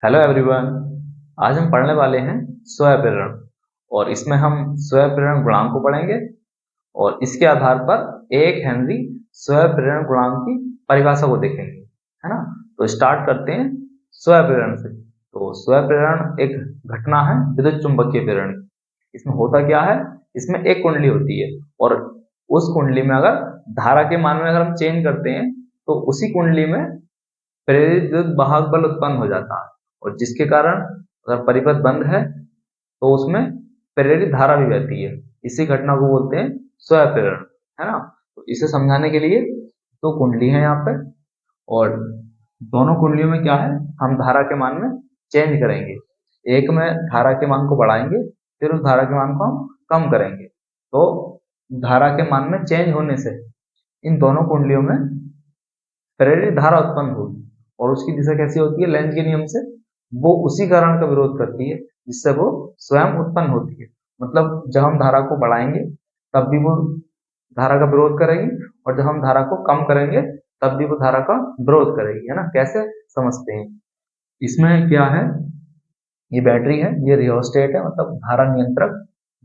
Hello everyone. आज हम पढ़ने वाले हैं स्वयंप्रेरण और इसमें हम स्वयंप्रेरण गुणांक को पढ़ेंगे और इसके आधार पर एक हेनरी स्वयंप्रेरण गुणांक की परिभाषा को देखेंगे, है ना। तो स्टार्ट करते हैं स्वयंप्रेरण से। तो स्वयंप्रेरण एक घटना है विद्युत चुंबकीय प्रेरण की। इसमें होता क्या है, इसमें एक कुंडली होती है और उस कुंडली में अगर धारा के मान में अगर हम चेंज करते हैं तो उसी कुंडली में प्रेरित विद्युत वाहक बल उत्पन्न हो जाता है और जिसके कारण अगर परिपथ बंद है तो उसमें प्रेरित धारा भी बहती है। इसी घटना को बोलते हैं स्वयंप्रेरण, है ना। तो इसे समझाने के लिए दो कुंडली है यहाँ पे और दोनों कुंडलियों में क्या है, हम धारा के मान में चेंज करेंगे। एक में धारा के मान को बढ़ाएंगे, फिर उस धारा के मान को हम कम करेंगे। तो धारा के मान में चेंज होने से इन दोनों कुंडलियों में प्रेरित धारा उत्पन्न होगी और उसकी दिशा कैसी होती है, लेंज के नियम से वो उसी कारण का विरोध करती है जिससे वो स्वयं उत्पन्न होती है। मतलब जब हम धारा को बढ़ाएंगे तब भी वो धारा का विरोध करेगी और जब हम धारा को कम करेंगे तब भी वो धारा का विरोध करेगी, है ना। कैसे समझते हैं, इसमें क्या है, ये बैटरी है, ये रियोस्टेट है, मतलब धारा नियंत्रक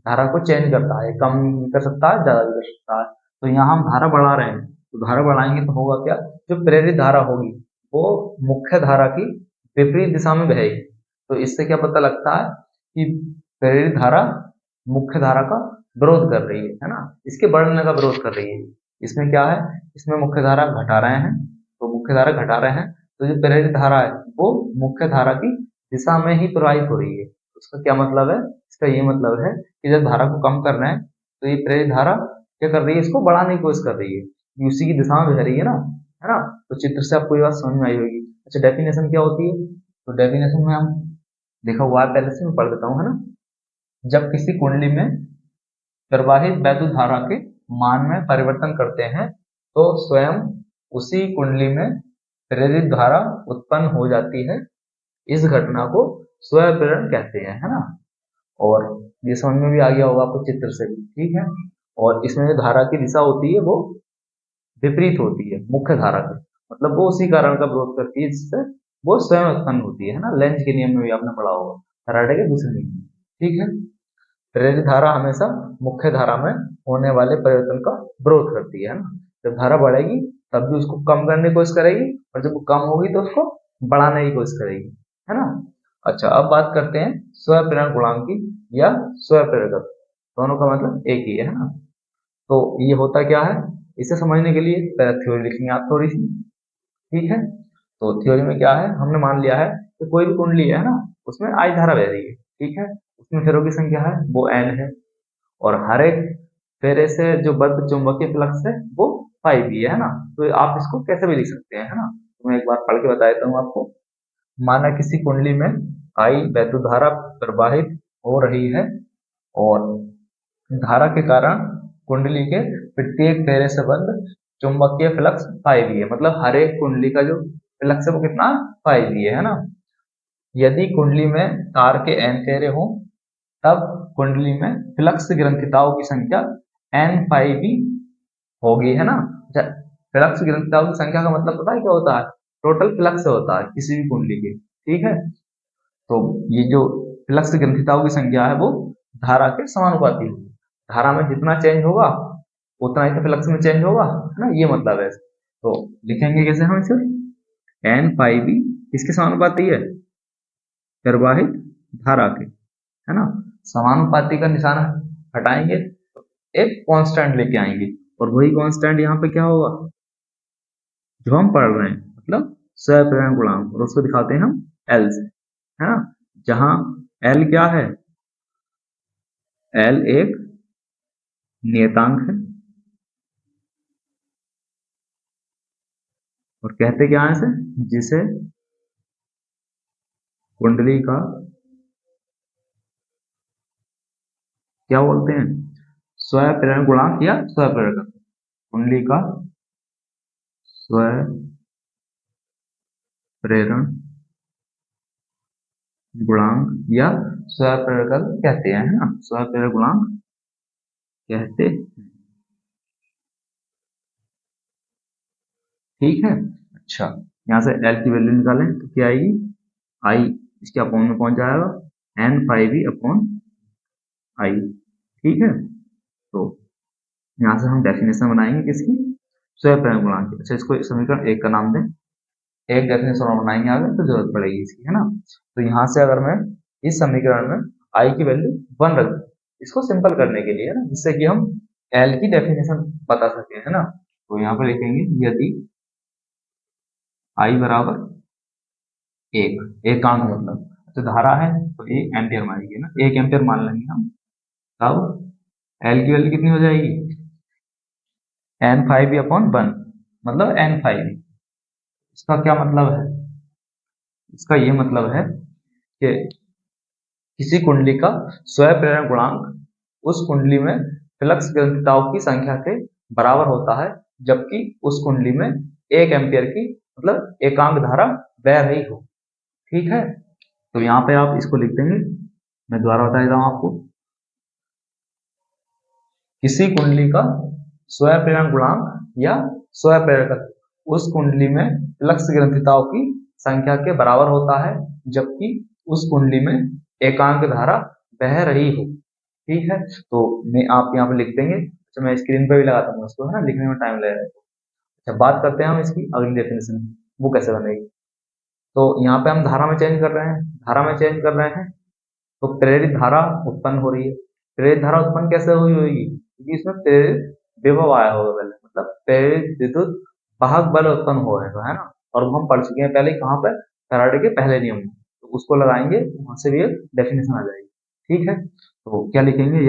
धारा को चेंज करता है, कम भी कर सकता है, ज्यादा भी कर सकता है। तो यहाँ हम धारा बढ़ा रहे हैं तो धारा बढ़ाएंगे तो होगा क्या, जो प्रेरित धारा होगी वो मुख्य धारा की विपरीत दिशा में बहेगी। तो इससे क्या पता लगता है कि प्रेरित धारा मुख्य धारा का विरोध कर रही है ना, इसके बढ़ने का विरोध कर रही है। इसमें क्या है, इसमें मुख्य धारा घटा रहे हैं, तो मुख्य धारा घटा रहे हैं तो जो प्रेरित धारा है वो मुख्य धारा की दिशा में ही प्रवाहित हो रही है। उसका क्या मतलब है, इसका ये मतलब है कि जब धारा को कम कर रहे हैं तो ये प्रेरित धारा क्या कर रही है, इसको बढ़ाने की कोशिश कर रही है, ये उसी की दिशा में बह रही है ना। तो चित्र से आपको ये बात समझ में आई होगी। अच्छा, डेफिनेशन क्या होती है, तो डेफिनेशन में हम देखा हुआ है, पहले से मैं पढ़ देता हूँ, है ना। जब किसी कुंडली में प्रवाहित वैद्युत धारा के मान में परिवर्तन करते हैं तो स्वयं उसी कुंडली में प्रेरित धारा उत्पन्न हो जाती है। इस घटना को स्वयंप्रेरण कहते हैं, है ना। और ये समझ में भी आ गया होगा आपको चित्र से भी, ठीक है। और इसमें जो धारा की दिशा होती है वो विपरीत होती है मुख्य धारा के, मतलब वो उसी कारण का विरोध करती है जिससे वो स्वयं उत्पन्न होती है ना। लेंज के नियम में भी आपने पढ़ा होगा, फैराडे के दूसरे नियम में, ठीक है। प्रेरित धारा हमेशा मुख्य धारा में होने वाले परिवर्तन का विरोध करती है ना। जब धारा बढ़ेगी तब भी उसको कम करने की कोशिश करेगी और जब वो कम होगी तो उसको बढ़ाने की कोशिश करेगी, है ना। अच्छा, अब बात करते हैं स्वयंप्रेरण गुणांक की या स्वयंप्रेरकत्व। दोनों का मतलब एक ही है ना। तो ये होता क्या है, इसे समझने के लिए पहले थ्योरी लिखेंगे आप थोड़ी सी, ठीक है। तो थ्योरी में क्या है, हमने मान लिया है कि कोई भी कुंडली है ना, उसमें आई धारा बह रही है, ठीक है। उसमें फेरों की संख्या है वो n है और हर एक फेरे से जो बद्ध चुंबकीय फ्लक्स है वो फाइव ही है ना। तो आप इसको कैसे भी लिख सकते हैं, है ना। तो मैं एक बार पढ़ के बता देता हूँ आपको। माना किसी कुंडली में आई वैद्युत धारा प्रवाहित हो रही है और धारा के कारण कुंडली के प्रत्येक फेरे से बंद चुंबकीय फ्लक्स फाइव ही है, मतलब हर एक कुंडली का जो फ्लक्स है वो कितना, फाइव ही है ना। यदि कुंडली में तार के एन फेरे हों तब कुंडली में फ्लक्स ग्रंथिताओं की संख्या एन फाइव ही होगी, है ना। फ्लक्स ग्रंथिताओं की संख्या का मतलब पता है क्या होता है, टोटल फ्लक्स होता है किसी भी कुंडली के, ठीक है। तो ये जो फ्लक्स ग्रंथिताओं की संख्या है वो धारा के समानुपाती होगी। धारा में जितना चेंज होगा उतना ही तो फ्लक्स में चेंज होगा, है ना, ये मतलब है। तो लिखेंगे कैसे हम इसे, एन पाई बी किसके समानुपाती है, प्रवाहित धारा के, है ना। समानुपाती का निशान हटाएंगे तो एक कांस्टेंट लेके आएंगे और वही कांस्टेंट यहाँ पे क्या होगा, जो हम पढ़ रहे हैं, मतलब स्वयंप्रेरण गुणांक, और उसको दिखाते हैं हम एल से, है ना। जहां एल क्या है, एल एक नियतांक है और कहते क्या है इसे, जिसे कुंडली का क्या बोलते हैं, स्वयंप्रेरण गुणांक या स्वयंप्रेरक। कुंडली का स्वयंप्रेरण गुणांक या स्वयंप्रेरक कहते हैं, है ना, स्वयंप्रेरक गुणांक कहते हैं, ठीक है। अच्छा, यहाँ से एल की वैल्यू निकालें तो क्या आएगी, आई इसके अपोन में पहुंच जाएगा n5v अपॉन i। ठीक है, तो यहाँ से हम डेफिनेशन बनाएंगे किसकी, स्वयं प्रेरण गुणांक की। अच्छा, इसको समीकरण 1 का नाम दें, एक डेफिनेशन और बनाएंगे आगे तो जरूरत पड़ेगी इसकी, है ना। तो यहाँ से अगर मैं इस समीकरण में i की वैल्यू 1 रख दूं, इसको सिंपल करने के लिए, है ना, जिससे कि हम l की डेफिनेशन बता सके, है ना। तो यहाँ पर लिखेंगे यदि i बराबर 1 अंक मतलब, तो धारा है तो 1 एम्पियर मानेंगे ना, 1 एम्पियर मान लेंगे हम। तब l की वैल्यू कितनी हो जाएगी, n5 अपॉन 1 मतलब n5। इसका क्या मतलब है, इसका ये मतलब है कि किसी कुंडली का स्वयं प्रेरण गुणांक उस कुंडली में फ्लक्स ग्रंथिताओं की संख्या के बराबर होता है, जबकि उस कुंडली में 1 एम्पियर की मतलब एकांक धारा बह रही हो। ठीक है, तो यहाँ पे आप इसको लिख देंगे, मैं दोबारा बता देता हूँ आपको। किसी कुंडली का स्वयं प्रेरण गुणांक या स्वयं प्रेरकत्व उस कुंडली में फ्लक्स ग्रंथिताओं की संख्या के बराबर होता है, जबकि उस कुंडली में एकांक धारा बह रही हो। ठीक है, तो मैं आप यहाँ पे लिख देंगे। अच्छा, मैं स्क्रीन पे भी लगाता हूँ उसको, है ना, लिखने में टाइम लगेगा। अच्छा, बात करते हैं हम इसकी अगली डेफिनेशन, वो कैसे बनेगी। तो यहाँ पे हम धारा में चेंज कर रहे हैं, धारा में चेंज कर रहे हैं, तो प्रेरित धारा उत्पन्न हो रही है। प्रेरित धारा उत्पन्न कैसे हुई होगी, क्योंकि इसमें प्रेरित विभव आया होगा पहले, मतलब प्रेरित विद्युत वाहक बल उत्पन्न होगा, है ना। और वो हम पढ़ चुके हैं पहले, कहाँ पे, फैराडे के पहले नियम में। तो उसको लगाएंगे, वहां से भी एक डेफिनेशन आ जाएगी। ठीक है, तो क्या लिखेंगे,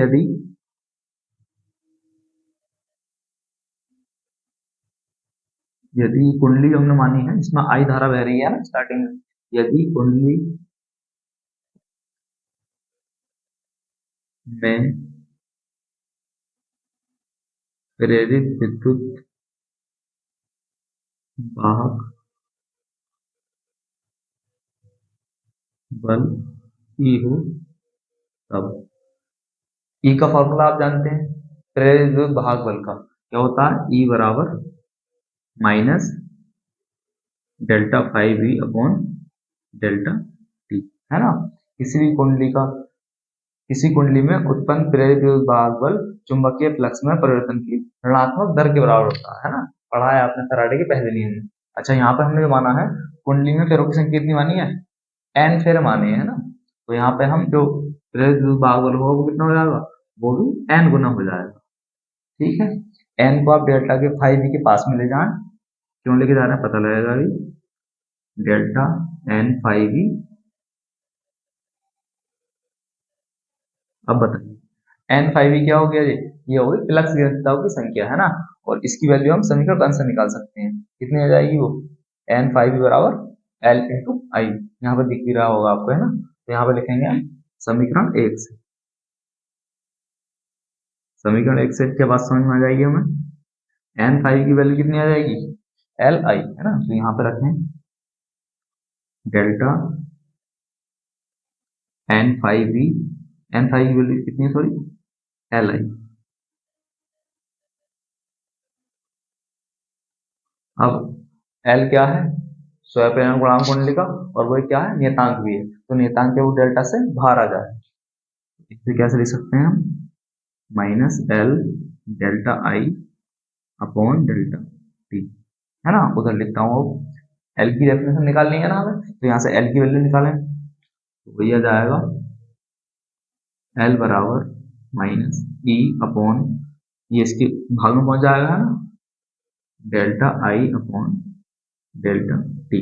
यदि कुंडली हमने मानी है, इसमें आई धारा बह रही है ना स्टार्टिंग में, यदि कुंडली में प्रेरित विद्युत वाहक बल ई हो, तब ई का फॉर्मूला आप जानते हैं, प्रेरित विद्युत वाहक बल का क्या होता है, ई बराबर minus delta 5v upon delta T, है ना। किसी भी कुंडली का, किसी कुंडली में उत्पन्न प्रेरित विद्युत वाहक बल चुंबकीय फ्लक्स में परिवर्तन की ऋणात्मक दर के बराबर होता है ना, पढ़ा है आपने फैराडे के पहले नियम में। अच्छा, यहाँ पे हमने जो माना है, कुंडली में फेरों की संख्या कितनी मानी है, एन फेरे माने है ना। तो यहाँ पे हम जो प्रेरित विद्युत वाहक बल होगा वो कितना हो जाएगा, वो भी एन गुना हो जाएगा। ठीक है, एन को आप डेल्टा के 5v के पास में ले जाएं, क्यों लेके जा रहे हैं पता लगेगा अभी। डेल्टा एन 5v, अब बताइए एन 5v क्या हो गया, ये हो गई फ्लक्स ग्रंथिताओं की संख्या, है ना। और इसकी वैल्यू हम समीकरण 1 से निकाल सकते हैं, कितनी आ जाएगी वो, एन 5v बराबर एल इंटू आई, यहाँ पर दिख भी रहा होगा आपको, है ना। तो यहाँ पर लिखेंगे हम समीकरण 1 से, समीकरण 1 से क्या बात समझ में आ जाएगी हमें, एन 5 की वैल्यू कितनी आ जाएगी, एल आई, है ना। तो यहाँ पे रखें डेल्टा एन 5v, एन 5 की वैल्यू कितनी है, सॉरी, एल आई। अब एल क्या है, स्वयं प्रेरण गुणांक कुंडली का, और वो क्या है, नियतांक भी है। तो नियतांक के वो डेल्टा से बाहर आ जाए, इसे कैसे लिख सकते हैं हम, माइनस एल डेल्टा आई अपॉन डेल्टा टी, है ना। उधर लिखता हूँ, एल की डेफिनेशन निकालनी है ना हमें, तो यहाँ से एल की वैल्यू निकालें, तो वही आ जाएगा एल बराबर माइनस ई अपॉन, ये इसके भाग में पहुंच जाएगा, है ना, डेल्टा आई अपॉन डेल्टा टी।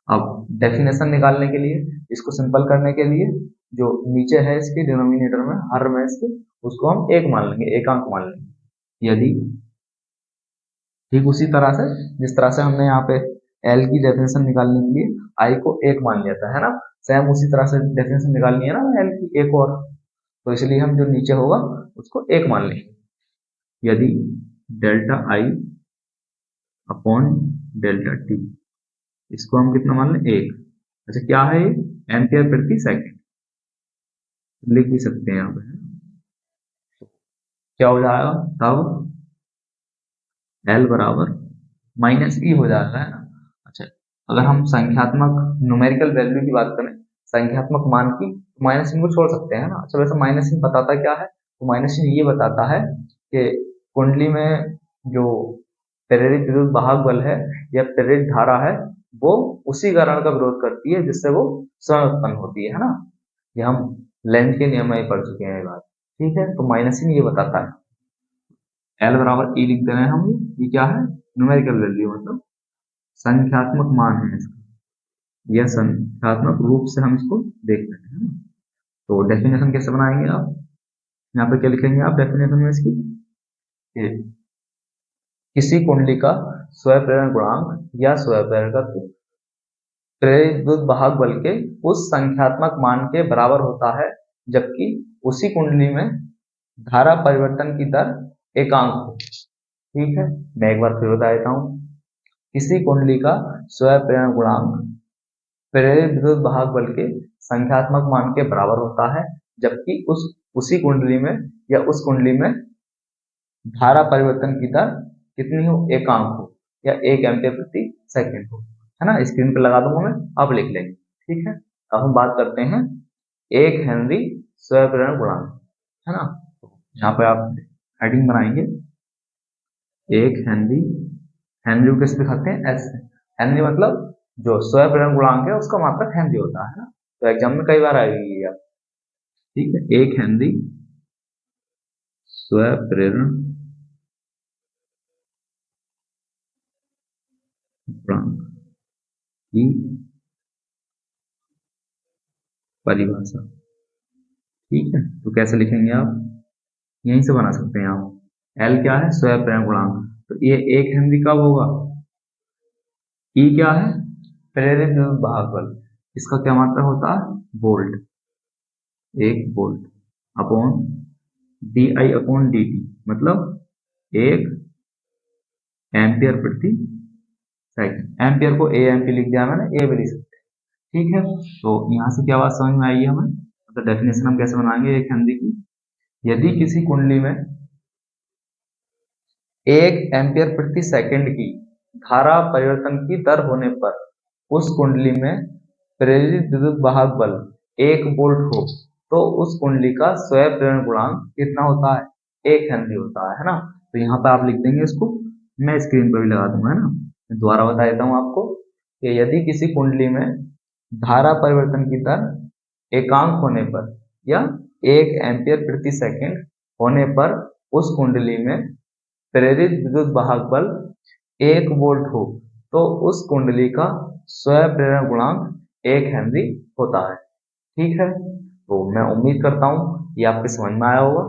अब डेफिनेशन निकालने के लिए, इसको सिंपल करने के लिए, जो नीचे है इसके डिनोमिनेटर में, हर में इसके, उसको हम एक मान लेंगे, एकांक मान लेंगे। यदि ठीक उसी तरह से जिस तरह से हमने यहाँ पे एल की डेफिनेशन निकालने के लिए आई को एक मान लिया था, है ना, सेम उसी तरह से डेफिनेशन निकालनी है ना एल की एक और, तो इसलिए हम जो नीचे होगा उसको एक मान लेंगे। यदि डेल्टा आई अपॉन डेल्टा टी, इसको हम कितना मान लें, एक। अच्छा, क्या है ये, एम्पियर प्रति सेकंड, लिख भी सकते हैं यहाँ पे, क्या हो जाएगा तब, एल बराबर माइनस ई हो जाएगा, है ना। अच्छा, अगर हम संख्यात्मक न्यूमेरिकल वैल्यू की बात करें, संख्यात्मक मान की, माइनस चिन्ह को छोड़ सकते हैं ना। अच्छा, वैसे माइनस चिन्ह बताता क्या है? तो माइनस चिन्ह ये बताता है कि कुंडली में जो प्रेरित विद्युत वाहक बल है या प्रेरित धारा है वो उसी कारण का विरोध करती है जिससे वो स्वयं उत्पन्न होती है ना। ये हम लेंथ के नियम में ही पढ़ चुके हैं ये बात, ठीक है। तो माइनस चिन्ह ये बताता है L बराबर E लिख दे रहे हैं हम। ये क्या है? न्यूमेरिकल वैल्यू, मतलब संख्यात्मक मान है इसका, यह संख्यात्मक रूप से हम इसको देख रहे हैं। तो डेफिनेशन कैसे बनाएंगे आप? यहाँ पे क्या लिखेंगे आप डेफिनेशन में इसकी? किसी कुंडली का स्वप्रेरण गुणांक या स्वप्रेरकत्व प्रेरित विद्युत वाहक बल के उस संख्यात्मक मान के बराबर होता है जबकि उसी कुंडली में धारा परिवर्तन की दर एकांक हो। ठीक है, मैं एक बार फिर बता देता हूँ। किसी कुंडली का स्वप्रेरण गुणांक प्रेरित विद्युत वाहक बल के संख्यात्मक मान के बराबर होता है जबकि उसी कुंडली में या उस कुंडली में धारा परिवर्तन की दर कितनी हो? एकांक हो या 1 एम्पीयर प्रति सेकंड हो, है ना। स्क्रीन पे लगा दूंगा मैं, आप लिख लेंगे, ठीक है। अब हम बात करते हैं 1 हेनरी स्वप्रेरण गुणांक, है ना। यहाँ पे आप हेडिंग बनाएंगे 1 हेनरी। हेनरी को कैसे दिखाते हैं? एस। हेनरी मतलब जो स्वप्रेरण गुणांक है उसका मात्रक हेनरी होता है ना। तो एग्जाम में कई बार आएगी आप, ठीक है। 1 हेनरी स्वप्रेरण गुणांक की परिभाषा, ठीक है। तो कैसे लिखेंगे आप? यहीं से बना सकते हैं आप। एल क्या है? स्वप्रेरण गुणांक। तो ये 1 हेनरी कब होगा? ई क्या है? प्रेरित विद्युत वाहक बल। इसका क्या मात्रा होता है? Volt. 1 volt upon D I upon D T, मतलब 1 एम्पियर प्रति सेकंड। एम्पियर को ए एम्पियर लिख दिया मैंने, ए भी लिख सकते हैं, ठीक है। तो यहाँ से क्या बात समझ में आई है हमें? तो डेफिनेशन हम कैसे बनाएंगे 1 हेनरी की? यदि किसी कुंडली में 1 एम्पियर प्रति सेकंड की धारा परिवर्तन की दर होने पर उस कुंडली में प्रेरित विद्युत वाहक बल 1 वोल्ट हो तो उस कुंडली का स्वप्रेरण गुणांक कितना होता है? 1 हेनरी होता है ना। तो यहाँ पे आप लिख देंगे इसको, मैं स्क्रीन पर भी लगा दूंगा, है ना। मैं दोबारा बता देता हूँ आपको कि यदि किसी कुंडली में धारा परिवर्तन की दर एकांक होने पर या 1 एम्पियर प्रति सेकंड होने पर उस कुंडली में प्रेरित विद्युत वाहक बल 1 वोल्ट हो तो उस कुंडली का स्वप्रेरण गुणांक 1 हेनरी होता है, ठीक है। तो मैं उम्मीद करता हूँ ये आपके समझ में आया होगा।